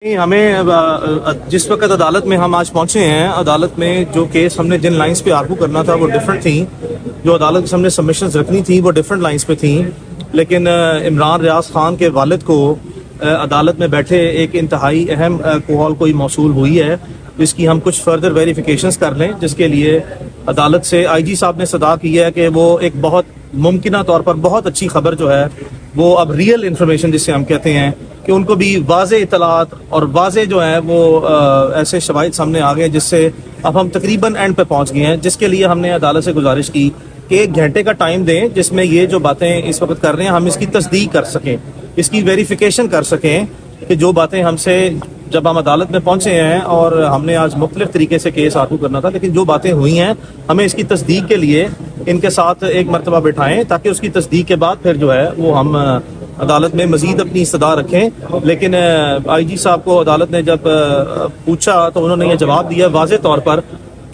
हमें जिस वक्त अदालत में हम आज पहुंचे हैं, अदालत में जो केस हमने जिन लाइंस पे आर्गू करना था वो डिफरेंट थी। जो अदालत के सामने सबमिशंस रखनी थी वो डिफरेंट लाइंस पे थी। लेकिन इमरान रियाज खान के वालिद को अदालत में बैठे एक इंतहाई अहम कॉल कोई मौसूल हुई है, जिसकी हम कुछ फर्दर वेरिफिकेशंस कर लें, जिसके लिए अदालत से आईजी साहब ने सदा की है कि वो एक बहुत मुमकिना तौर पर बहुत अच्छी खबर जो है वो अब रियल इन्फॉर्मेशन जिसे हम कहते हैं कि उनको भी वाज़े इतलात और वाज़े जो है वो ऐसे शवाहिद सामने आ गए, जिससे अब हम तकरीबन एंड पे पहुंच गए हैं। जिसके लिए हमने अदालत से गुजारिश की कि 1 घंटे का टाइम दें जिसमें ये जो बातें इस वक्त कर रहे हैं हम इसकी तस्दीक कर सकें, इसकी वेरिफिकेशन कर सकें कि जो बातें हमसे जब हम अदालत में पहुंचे हैं और हमने आज मुख्तलिफ तरीके से केस आर्गू करना था, लेकिन जो बातें हुई हैं हमें इसकी तस्दीक के लिए इनके साथ एक मरतबा बिठाएं ताकि उसकी तस्दीक के बाद फिर जो है वो हम अदालत में मजीद अपनी इस्तदा रखें। लेकिन आईजी साहब को अदालत ने जब पूछा तो उन्होंने ये जवाब दिया वाज़े तौर पर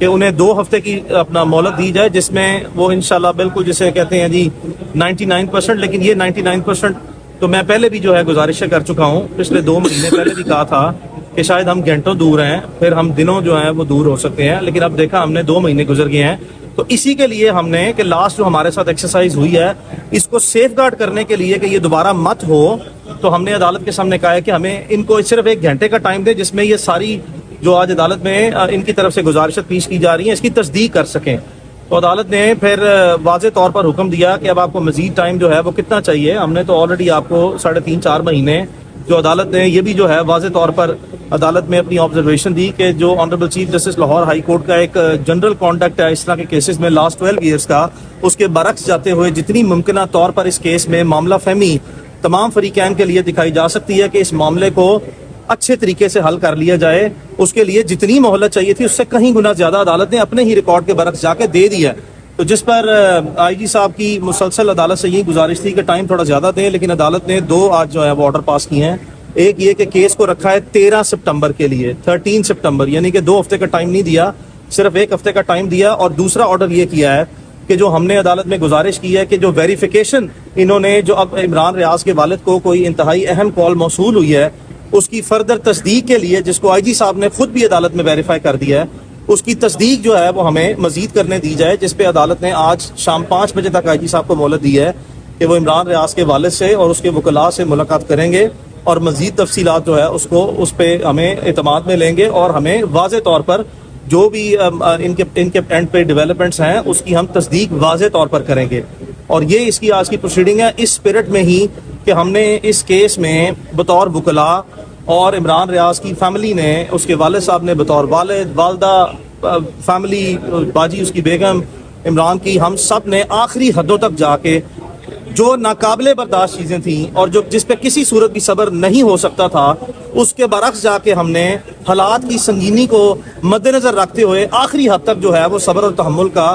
कि उन्हें 2 हफ्ते की अपना मोहलत दी जाए, जिसमें वो इंशाल्लाह बिल्कुल जिसे कहते हैं जी 99%। लेकिन ये 99% तो मैं पहले भी जो है गुजारिशें कर चुका हूँ, पिछले 2 महीने पहले भी कहा था कि शायद हम घंटों दूर हैं, फिर हम दिनों जो हैं वो दूर हो सकते हैं। लेकिन अब देखा हमने 2 महीने गुजर गए हैं, तो इसी के लिए हमने कि लास्ट जो हमारे साथ एक्सरसाइज हुई है इसको सेफगार्ड करने के लिए कि ये दोबारा मत हो, तो हमने अदालत के सामने कहा है कि हमें इनको सिर्फ 1 घंटे का टाइम दे जिसमें ये सारी जो आज अदालत में इनकी तरफ से गुजारिशें पेश की जा रही हैं इसकी तस्दीक कर सकें। तो अदालत ने फिर वाज़े तौर पर हुक्म दिया कि अब आपको मजीद टाइम जो है वो कितना चाहिए। हमने तो ऑलरेडी आपको 3.5-4 महीने जो अदालत ने ये भी जो है वाज़े तौर पर अदालत में अपनी ऑब्जर्वेशन दी कि जो honourable chief justice Lahore high court का एक जनरल कॉन्डक्ट है इस तरह के केसेस में लास्ट 12 ईयर्स का, उसके बरक्स जाते हुए जितनी मुमकिन तौर पर इस केस में मामला फहमी तमाम फरीकैन के लिए दिखाई जा सकती है कि इस मामले को अच्छे तरीके से हल कर लिया जाए, उसके लिए जितनी मोहलत चाहिए थी उससे कहीं गुना ज्यादा अदालत ने अपने ही रिकॉर्ड के बरक्स जाके दे दिया। तो जिस पर आईजी साहब की मुसलसल अदालत से यही गुजारिश थी कि टाइम थोड़ा ज्यादा दें, लेकिन अदालत ने 2 आज जो है वो ऑर्डर पास किए हैं। एक ये कि केस को रखा है 13 सितंबर के लिए, 13 सितंबर, यानी कि 2 हफ्ते का टाइम नहीं दिया, सिर्फ 1 हफ्ते का टाइम दिया। और दूसरा ऑर्डर ये किया है कि जो हमने अदालत में गुजारिश की है कि जो वेरिफिकेशन इन्होंने जो अब इमरान रियाज के वालिद को कोई इंतहाई अहम कॉल मौसूल हुई है उसकी फर्दर तस्दीक के लिए, जिसको आईजी साहब ने खुद भी अदालत में वेरीफाई कर दिया है, उसकी तस्दीक जो है वो हमें मजीद करने दी जाए, जिस पे अदालत ने आज शाम 5 बजे तक आईजी साहब को मोहलत दी है कि वो इमरान रियाज के वालिद से और उसके वकला से मुलाकात करेंगे और मजीद तफसीलात जो है उसको उस पर हमें एतमाद में लेंगे और हमें वाज़े तौर पर जो भी इनके एंड पे डेवलपमेंट्स हैं उसकी हम तस्दीक वाज़े तौर पर करेंगे। और ये इसकी आज की प्रोसीडिंग है इस स्पिरिट में ही कि हमने इस केस में बतौर वकला और इमरान रियाज की फैमिली ने, उसके वालिद साहब ने बतौर वालिद, वालदा, फैमिली, बाजी उसकी बेगम इमरान की, हम सब ने आखिरी हदों तक जाके जो नाकाबिले बर्दाश्त चीज़ें थी और जो जिस पे किसी सूरत भी सब्र नहीं हो सकता था उसके बरक्स जाके हमने हालात की संगीनी को मद्देनजर रखते हुए आखिरी हद तक जो है वो सब्र और तहम्मुल का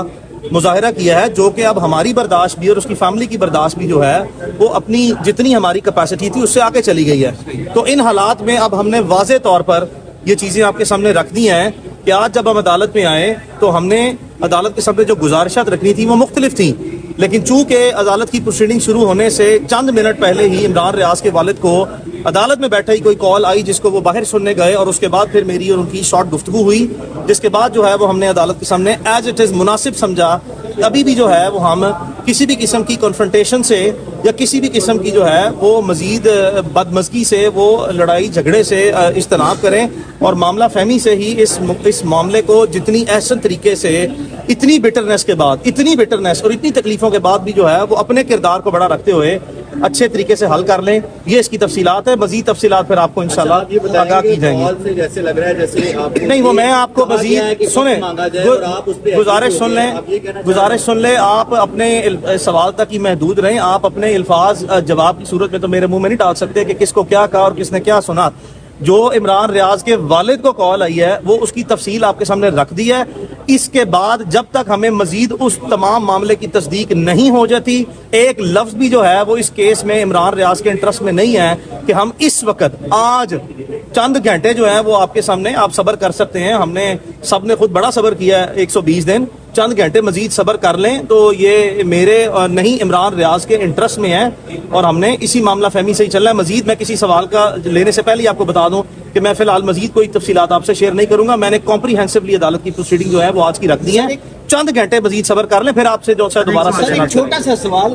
मुजाहिरा किया है, जो कि अब हमारी बर्दाश्त भी और उसकी फैमिली की बर्दाश्त भी जो है वो अपनी जितनी हमारी कैपेसिटी थी उससे आगे चली गई है। तो इन हालात में अब हमने वाज़े तौर पर ये चीज़ें आपके सामने रख दी हैं कि आज जब हम अदालत में आए तो हमने अदालत के सामने जो गुजारिशात रखनी थी वो मुख्तलिफ थी, लेकिन चूंकि अदालत की प्रोसीडिंग शुरू होने से चंद मिनट पहले ही इमरान रियाज के वालिद को अदालत में बैठे ही कोई कॉल आई जिसको वो बाहर सुनने गए और उसके बाद फिर मेरी और उनकी शॉर्ट गुफ्तगू हुई, जिसके बाद जो है वो हमने अदालत के सामने एज इट इज़ मुनासिब समझा अभी भी जो है वो हम किसी भी किस्म की कॉन्फ्रंटेशन से या किसी भी किस्म की जो है वो मजीद बदमज़गी से, वो लड़ाई झगड़े से इज्तनाब करें और मामला फहमी से ही इस मामले को जितनी अहसन तरीके से इतनी बिटरनेस के बाद, इतनी बिटरनेस और इतनी तकलीफों के बाद भी जो है वो अपने किरदार को बड़ा रखते हुए अच्छे तरीके से हल कर लें। ये इसकी तफसीलात है, मजीद तफसीलात फिर आपको इंशाल्लाह आगाह की जाएंगी। जैसे लग रहा है जैसे आप नहीं, वो मैं आपको मजीद सुने, गुजारिश सुन ले, आप अपने सवाल तक ही महदूद रहें, आप अपने अल्फाज जवाब की सूरत में तो मेरे मुंह में नहीं डाल सकते कि किसको क्या कहा और किसने क्या सुना। जो इमरान रियाज के वालिद को कॉल आई है वो उसकी तफसील आपके सामने रख दी है। इसके बाद जब तक हमें मजीद उस तमाम मामले की तस्दीक नहीं हो जाती, एक लफ्ज भी जो है वो इस केस में इमरान रियाज के इंटरेस्ट में नहीं है कि हम इस वक्त आज चंद घंटे जो है वो आपके सामने आप सब्र कर सकते हैं। हमने सब ने खुद बड़ा सब्र किया है 120 दिन, چند گھنٹے مزید صبر کر لیں تو یہ میرے نہیں عمران ریاض کے انٹرسٹ میں ہے اور ہم نے اسی معاملہ فہمی سے ہی چلنا ہے. مزید میں کسی سوال کا لینے سے پہلے آپ کو بتا دوں کہ میں فی الحال مزید کوئی تفصیلات آپ سے شیئر نہیں کروں گا. میں نے کمپریہنسولی عدالت کی پروسیڈنگ جو ہے وہ آج کی رکھ دی ہے. چند گھنٹے مزید صبر کر لیں, پھر آپ سے جو ہے دوبارہ سر ایک چھوٹا سا سوال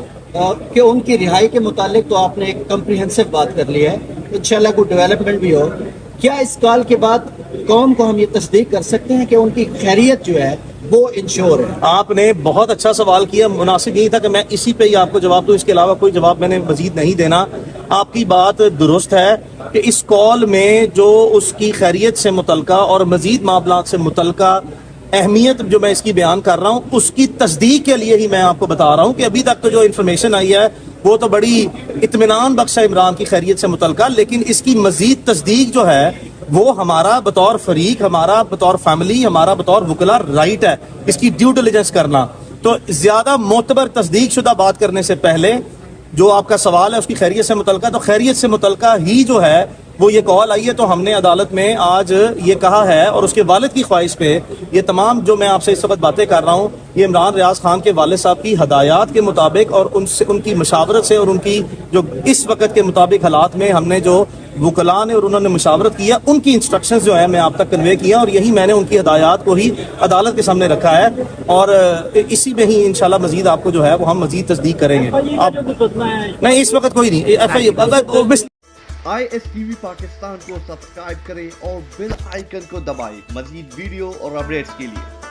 کہ ان کی رہائی کے متعلق تو آپ نے ایک کمپریہنسو بات کر لی ہے, انشاءاللہ کوئی ڈیولپمنٹ بھی ہو, کیا اس کال کے بعد قوم کو ہم یہ تصدیق کر سکتے ہیں کہ ان کی خیریت جو ہے وہ انشور ہے؟ آپ نے بہت اچھا سوال کیا, مناسب یہی تھا کہ میں اسی پہ ہی آپ کو جواب دوں, اس کے علاوہ کوئی جواب میں نے مزید نہیں دینا. آپ کی بات درست ہے کہ اس کال میں جو اس کی خیریت سے متعلقہ اور مزید معاملات سے متعلقہ اہمیت جو میں اس کی بیان کر رہا ہوں, اس کی تصدیق کے لیے ہی میں آپ کو بتا رہا ہوں کہ ابھی تک تو جو انفارمیشن آئی ہے وہ تو بڑی اطمینان بخش ہے عمران کی خیریت سے متعلقہ, لیکن اس کی مزید تصدیق جو ہے وہ ہمارا بطور فریق, ہمارا بطور فیملی, ہمارا بطور وکلا رائٹ ہے اس کی ڈیو ڈیلیجنس کرنا. تو زیادہ معتبر تصدیق شدہ بات کرنے سے پہلے جو آپ کا سوال ہے اس کی خیریت سے متعلقہ, تو خیریت سے متعلقہ ہی جو ہے وہ یہ کال آئی ہے, تو ہم نے عدالت میں آج یہ کہا ہے اور اس کے والد کی خواہش پہ یہ تمام جو میں آپ سے اس وقت باتیں کر رہا ہوں یہ عمران ریاض خان کے والد صاحب کی ہدایات کے مطابق اور ان کی مشاورت سے اور ان کی جو اس وقت کے مطابق حالات میں ہم نے جو وکلاء نے اور انہوں نے مشاورت کیا ان کی انسٹرکشنز جو ہے میں آپ تک کنوے کیا, اور یہی میں نے ان کی ہدایات کو ہی عدالت کے سامنے رکھا ہے, اور اسی میں ہی انشاءاللہ مزید آپ کو جو ہے وہ ہم مزید تصدیق کریں گے. آپ نہیں اس وقت کوئی نہیں. ISTV پاکستان کو سبسکرائب کریں اور بیل آئیکن کو دبائیں مزید ویڈیو اور اپڈیٹس کے لیے.